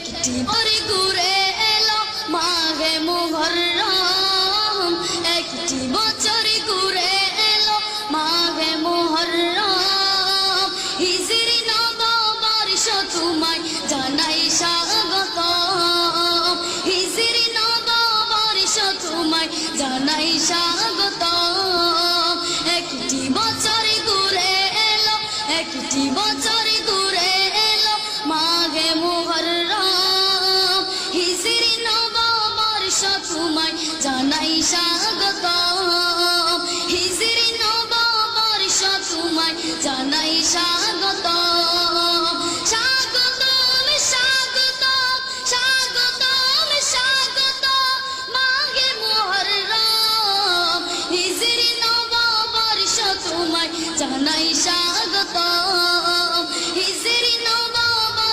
একটি বছর ঘুরে এলো মাঘে মুহররম, একটি বছর ঘুরে এলো মাঘে মুহররম। হিজরি নববর্ষ তোমায় জানাই স্বাগতম, হিজরি নববর্ষ তোমায় জানাই স্বাগতম। একটি বছর ঘুরে এলো, একটি বছর ঘুরে এলো মাঘে মুহররম, হিজরি নববর্ষ তোমায় জানাই স্বাগতম।